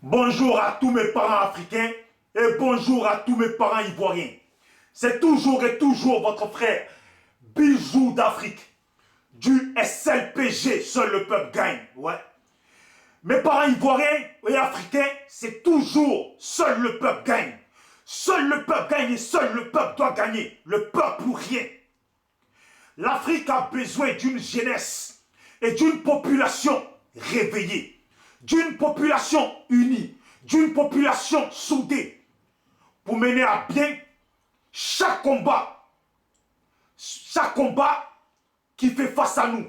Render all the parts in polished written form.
Bonjour à tous mes parents africains et bonjour à tous mes parents ivoiriens. C'est toujours et toujours votre frère Bijou d'Afrique du SLPG, seul le peuple gagne. Ouais. Mes parents ivoiriens et africains, c'est toujours seul le peuple gagne. Seul le peuple gagne et seul le peuple doit gagner. Le peuple ou rien. L'Afrique a besoin d'une jeunesse et d'une population réveillée, d'une population unie, d'une population soudée pour mener à bien chaque combat qui fait face à nous,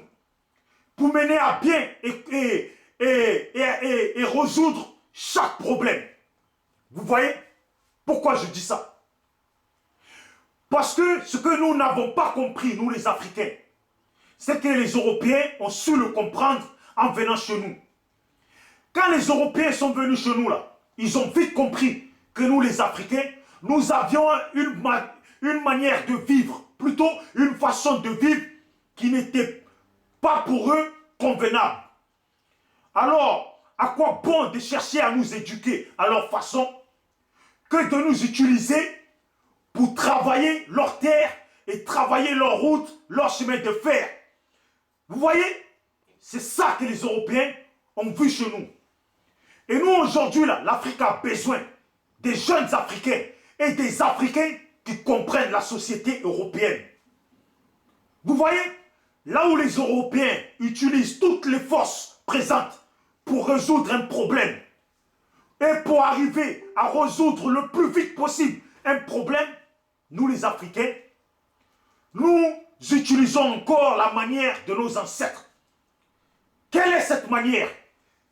pour mener à bien et résoudre chaque problème. Vous voyez pourquoi je dis ça? Parce que ce que nous n'avons pas compris, nous les Africains, c'est que les Européens ont su le comprendre en venant chez nous. Quand les Européens sont venus chez nous, là, ils ont vite compris que nous les Africains, nous avions une manière de vivre, plutôt une façon de vivre qui n'était pas pour eux convenable. Alors, à quoi bon de chercher à nous éduquer à leur façon que de nous utiliser pour travailler leur terre et travailler leur route, leur chemin de fer. Vous voyez, c'est ça que les Européens ont vu chez nous. Et nous, aujourd'hui, l'Afrique a besoin des jeunes Africains et des Africains qui comprennent la société européenne. Vous voyez, là où les Européens utilisent toutes les forces présentes pour résoudre un problème et pour arriver à résoudre le plus vite possible un problème, nous les Africains, nous utilisons encore la manière de nos ancêtres. Quelle est cette manière?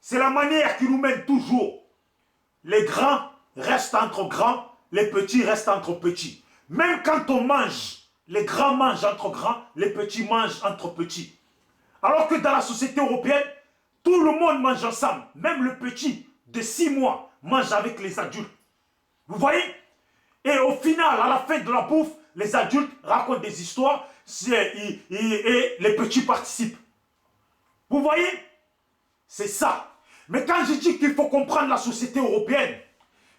C'est la manière qui nous mène toujours. Les grands restent entre grands, les petits restent entre petits. Même quand on mange, les grands mangent entre grands, les petits mangent entre petits. Alors que dans la société européenne, tout le monde mange ensemble. Même le petit de 6 mois mange avec les adultes. Vous voyez? Et au final, à la fin de la bouffe, les adultes racontent des histoires et les petits participent. Vous voyez? C'est ça. Mais quand je dis qu'il faut comprendre la société européenne,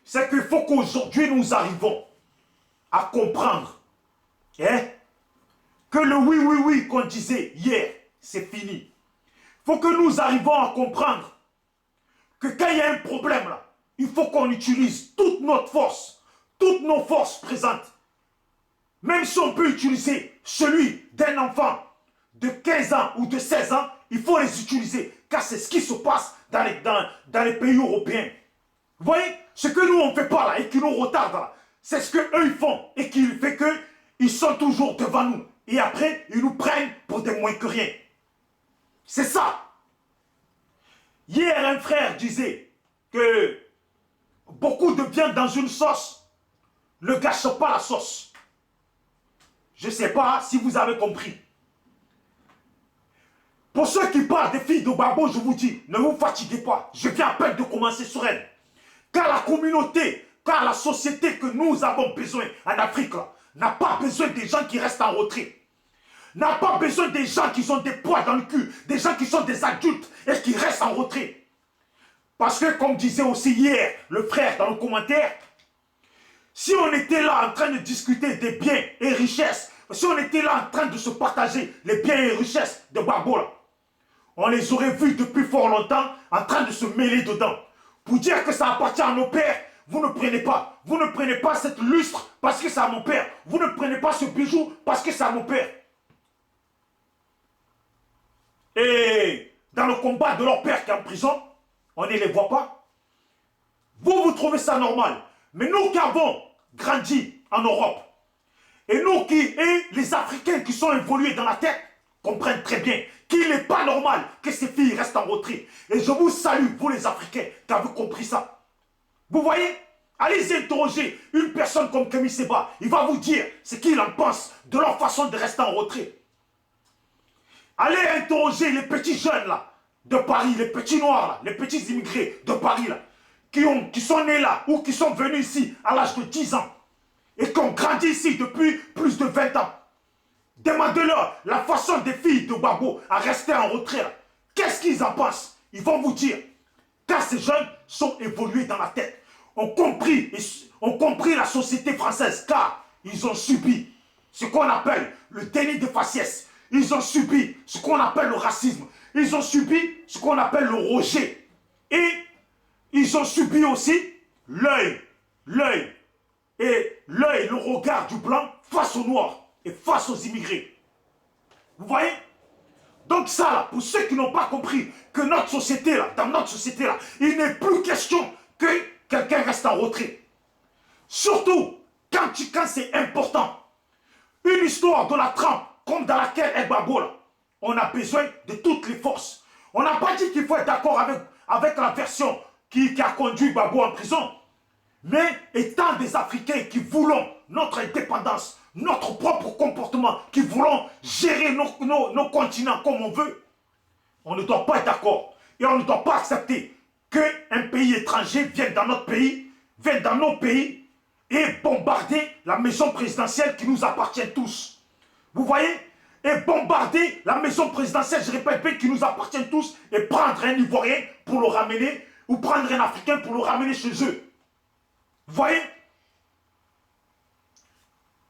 c'est qu'il faut qu'aujourd'hui nous arrivons à comprendre que le oui, oui, oui qu'on disait hier, c'est fini. Il faut que nous arrivons à comprendre que quand il y a un problème là, il faut qu'on utilise toute notre force, toutes nos forces présentes. Même si on peut utiliser celui d'un enfant de 15 ans ou de 16 ans, il faut les utiliser. Car c'est ce qui se passe dans les pays européens. Vous voyez, ce que nous on ne fait pas là et qui nous retarde là, c'est ce qu'eux ils font et qui fait qu'ils sont toujours devant nous. Et après, ils nous prennent pour des moins que rien. C'est ça. Hier, un frère disait que beaucoup de viande dans une sauce ne gâche pas la sauce. Je ne sais pas si vous avez compris. Pour ceux qui parlent des filles de Babo, je vous dis, ne vous fatiguez pas. Je viens à peine de commencer sur elles. Car la communauté, car la société que nous avons besoin en Afrique, n'a pas besoin des gens qui restent en retrait. N'a pas besoin des gens qui ont des poids dans le cul, des gens qui sont des adultes et qui restent en retrait. Parce que, comme disait aussi hier le frère dans le commentaire, si on était là en train de discuter des biens et richesses, si on était là en train de se partager les biens et richesses de Babo, on les aurait vus depuis fort longtemps en train de se mêler dedans. Pour dire que ça appartient à nos pères, vous ne prenez pas. Vous ne prenez pas cette lustre parce que c'est à mon père. Vous ne prenez pas ce bijou parce que c'est à mon père. Et dans le combat de leur père qui est en prison, on ne les voit pas. Vous trouvez ça normal. Mais nous qui avons grandi en Europe, et nous et les Africains qui sont évolués dans la tête, comprennent très bien qu'il n'est pas normal que ces filles restent en retrait. Et je vous salue, vous les Africains, qui avez compris ça. Vous voyez? Allez interroger une personne comme Kémy Séba. Il va vous dire ce qu'il en pense de leur façon de rester en retrait. Allez interroger les petits jeunes là, de Paris, les petits noirs là, les petits immigrés de Paris là, qui sont nés là ou qui sont venus ici à l'âge de 10 ans et qui ont grandi ici depuis plus de 20 ans. Demandez-leur la façon des filles de Babo à rester en retrait. Qu'est-ce qu'ils en pensent? Ils vont vous dire Car ces jeunes sont évolués dans la tête, ont compris la société française, car ils ont subi ce qu'on appelle le déni de faciès. Ils ont subi ce qu'on appelle le racisme. Ils ont subi ce qu'on appelle le rejet. Et ils ont subi aussi l'œil, le regard du blanc face aux noirs et face aux immigrés. Vous voyez? Donc ça, là, pour ceux qui n'ont pas compris que notre société, là, dans notre société, là, il n'est plus question que quelqu'un reste en retrait. Surtout quand c'est important. Une histoire de la trempe, comme dans laquelle est Gbagbo, là, on a besoin de toutes les forces. On n'a pas dit qu'il faut être d'accord avec la version qui a conduit Gbagbo en prison. Mais étant des Africains qui voulons notre indépendance, notre propre comportement, qui voulons gérer nos continents comme on veut, on ne doit pas être d'accord. Et on ne doit pas accepter qu'un pays étranger vienne dans notre pays, vienne dans nos pays et bombarder la maison présidentielle qui nous appartient tous. Vous voyez? Et bombarder la maison présidentielle, je répète bien, qui nous appartient tous, et prendre un Ivoirien pour le ramener, ou prendre un Africain pour le ramener chez eux. Vous voyez?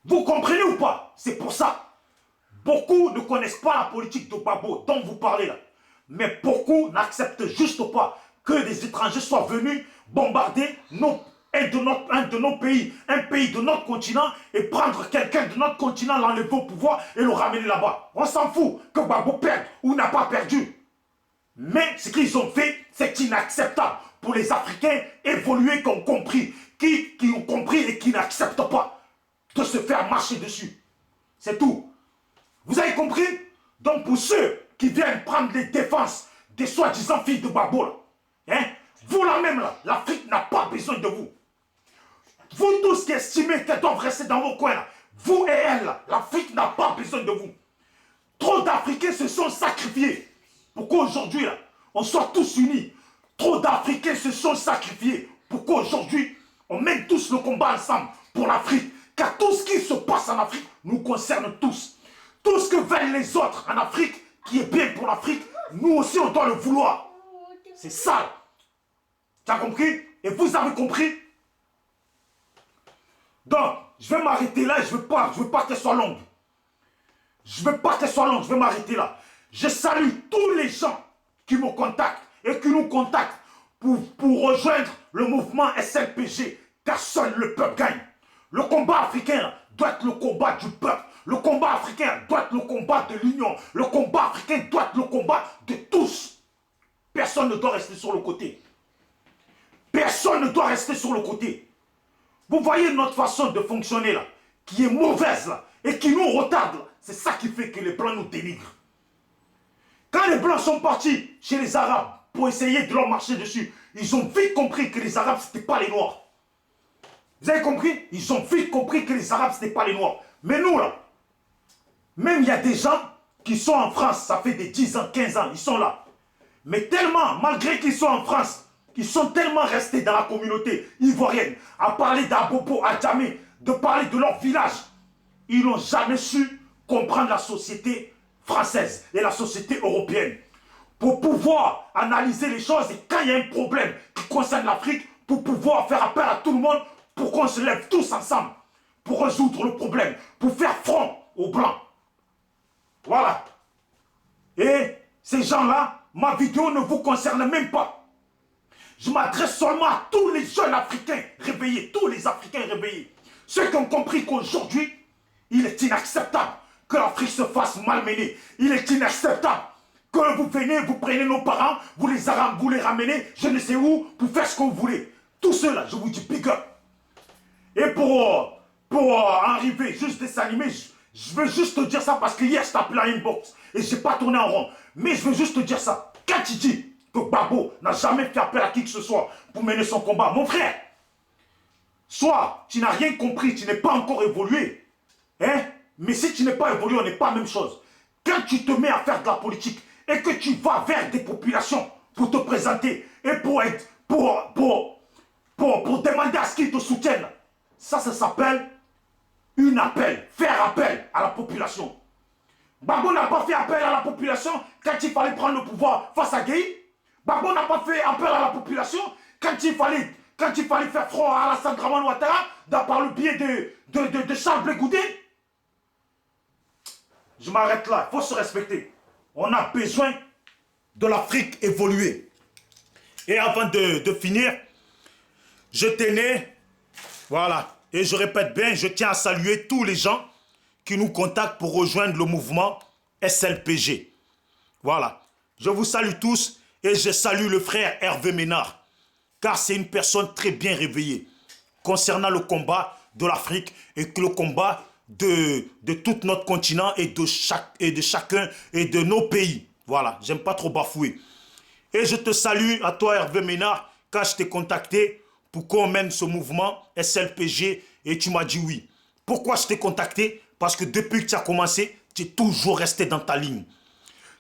Vous comprenez ou pas? C'est pour ça. Beaucoup ne connaissent pas la politique de Gbagbo dont vous parlez là. Mais beaucoup n'acceptent juste pas que des étrangers soient venus bombarder un de nos pays, un pays de notre continent, et prendre quelqu'un de notre continent, l'enlever au pouvoir et le ramener là-bas. On s'en fout que Gbagbo perde ou n'a pas perdu. Mais ce qu'ils ont fait, c'est inacceptable pour les Africains évolués qui ont compris, qui ont compris et qui n'acceptent pas de se faire marcher dessus. C'est tout. Vous avez compris? Donc pour ceux qui viennent prendre les défenses des soi-disant filles de Gbagbo, là, hein, vous là même, là, l'Afrique n'a pas besoin de vous. Vous tous qui estimez qu'elles doivent rester dans vos coins, là, vous et elles, l'Afrique n'a pas besoin de vous. Trop d'Africains se sont sacrifiés pour qu'aujourd'hui, on soit tous unis. Trop d'Africains se sont sacrifiés pour qu'aujourd'hui, on mène tous le combat ensemble pour l'Afrique. Car tout ce qui se passe en Afrique nous concerne tous. Tout ce que veulent les autres en Afrique, qui est bien pour l'Afrique, nous aussi on doit le vouloir. C'est ça. Tu as compris? Et vous avez compris? Donc, je vais m'arrêter là et je veux pas qu'elle soit longue. Je veux pas qu'elle soit longue, je vais m'arrêter là. Je salue tous les gens qui me contactent et qui nous contactent pour rejoindre le mouvement SLPG, car seul le peuple gagne. Le combat africain doit être le combat du peuple. Le combat africain doit être le combat de l'union. Le combat africain doit être le combat de tous. Personne ne doit rester sur le côté. Personne ne doit rester sur le côté. Vous voyez notre façon de fonctionner là, qui est mauvaise là, et qui nous retarde là. C'est ça qui fait que les Blancs nous dénigrent. Quand les Blancs sont partis chez les Arabes pour essayer de leur marcher dessus, ils ont vite compris que les Arabes, ce n'étaient pas les Noirs. Vous avez compris? Ils ont vite compris que les Arabes, ce n'étaient pas les Noirs. Mais nous, là, même il y a des gens qui sont en France, ça fait des 10 ans, 15 ans, ils sont là. Mais tellement, malgré qu'ils sont en France, ils sont tellement restés dans la communauté ivoirienne, à parler d'Abobo, à Djamé, de parler de leur village. Ils n'ont jamais su comprendre la société française et la société européenne. Pour pouvoir analyser les choses et quand il y a un problème qui concerne l'Afrique, pour pouvoir faire appel à tout le monde, pour qu'on se lève tous ensemble, pour résoudre le problème, pour faire front aux Blancs. Voilà. Et ces gens-là, ma vidéo ne vous concerne même pas. Je m'adresse seulement à tous les jeunes Africains réveillés, tous les Africains réveillés. Ceux qui ont compris qu'aujourd'hui, il est inacceptable que l'Afrique se fasse malmener. Il est inacceptable que vous venez, vous prenez nos parents, vous les ramenez, je ne sais où, pour faire ce que vous voulez. Tout cela, je vous dis big up. Et pour arriver, juste desanimer, je veux juste te dire ça parce que hier, je t'ai appelé en inbox et je n'ai pas tourné en rond. Mais je veux juste te dire ça. Quand tu dis que Gbagbo n'a jamais fait appel à qui que ce soit pour mener son combat, mon frère, soit tu n'as rien compris, tu n'es pas encore évolué, hein? Mais si tu n'es pas évolué, on n'est pas la même chose. Quand tu te mets à faire de la politique et que tu vas vers des populations pour te présenter et pour demander à ce qu'ils te soutiennent, ça s'appelle faire appel à la population. Gbagbo n'a pas fait appel à la population quand il fallait prendre le pouvoir face à Gueye. Gbagbo n'a pas fait appel à la population quand il fallait faire front à Alassane Dramane Ouattara par le biais de Charles Blé Goudé. Je m'arrête là, il faut se respecter. On a besoin de l'Afrique évoluer. Et avant de finir, je tenais, voilà, et je répète bien, je tiens à saluer tous les gens qui nous contactent pour rejoindre le mouvement SLPG. Voilà, je vous salue tous et je salue le frère Hervé Ménard, car c'est une personne très bien réveillée concernant le combat de l'Afrique et le combat de tout notre continent et de chacun et de nos pays. Voilà, j'aime pas trop bafouer. Et je te salue à toi Hervé Ménard, car je t'ai contacté pour qu'on mène ce mouvement SLPG et tu m'as dit oui. Pourquoi je t'ai contacté? Parce que depuis que tu as commencé, tu es toujours resté dans ta ligne.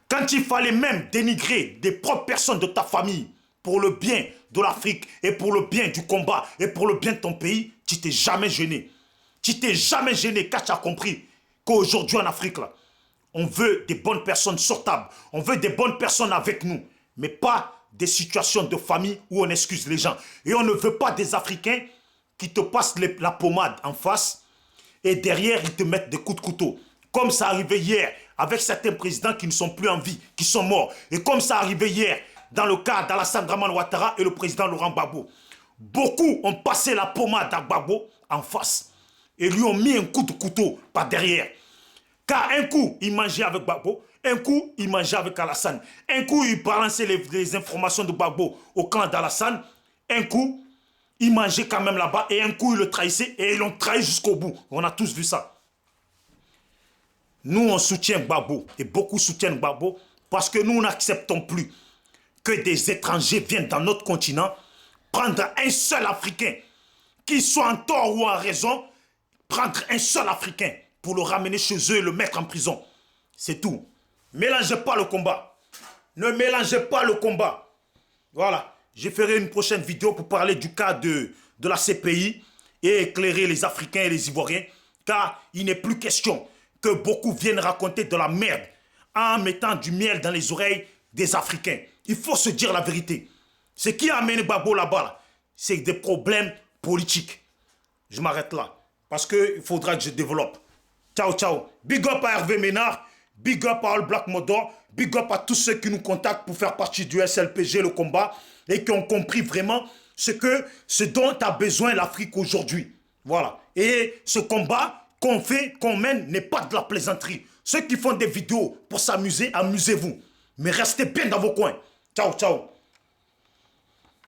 Quand il fallait même dénigrer des propres personnes de ta famille pour le bien de l'Afrique et pour le bien du combat et pour le bien de ton pays, tu t'es jamais gêné. Tu t'es jamais gêné car tu as compris qu'aujourd'hui en Afrique, là, on veut des bonnes personnes sur table. On veut des bonnes personnes avec nous. Mais pas des situations de famille où on excuse les gens. Et on ne veut pas des Africains qui te passent la pommade en face et derrière ils te mettent des coups de couteau. Comme ça arrivait hier avec certains présidents qui ne sont plus en vie, qui sont morts. Et comme ça arrivait hier dans le cas d'Alassane Dramane Ouattara et le président Laurent Gbagbo. Beaucoup ont passé la pommade à Gbagbo en face et lui ont mis un coup de couteau par derrière. Car un coup, il mangeait avec Gbagbo, un coup, il mangeait avec Alassane. Un coup, il balançait les informations de Gbagbo au camp d'Alassane. Un coup, il mangeait quand même là-bas et un coup, il le trahissait et ils l'ont trahi jusqu'au bout. On a tous vu ça. Nous, on soutient Gbagbo et beaucoup soutiennent Gbagbo parce que nous n'acceptons plus que des étrangers viennent dans notre continent prendre un seul Africain, qu'il soit en tort ou en raison, prendre un seul Africain pour le ramener chez eux et le mettre en prison. C'est tout. Mélangez pas le combat. Ne mélangez pas le combat. Voilà. Je ferai une prochaine vidéo pour parler du cas de la CPI et éclairer les Africains et les Ivoiriens, car il n'est plus question que beaucoup viennent raconter de la merde en mettant du miel dans les oreilles des Africains. Il faut se dire la vérité. Ce qui a amené Gbagbo là-bas, c'est des problèmes politiques. Je m'arrête là, parce qu'il faudra que je développe. Ciao, ciao. Big up à Hervé Ménard, big up à All Black Modor, big up à tous ceux qui nous contactent pour faire partie du SLPG, le combat, et qui ont compris vraiment ce dont a besoin l'Afrique aujourd'hui. Voilà. Et ce combat qu'on fait, qu'on mène, n'est pas de la plaisanterie. Ceux qui font des vidéos pour s'amuser, amusez-vous. Mais restez bien dans vos coins. Ciao, ciao.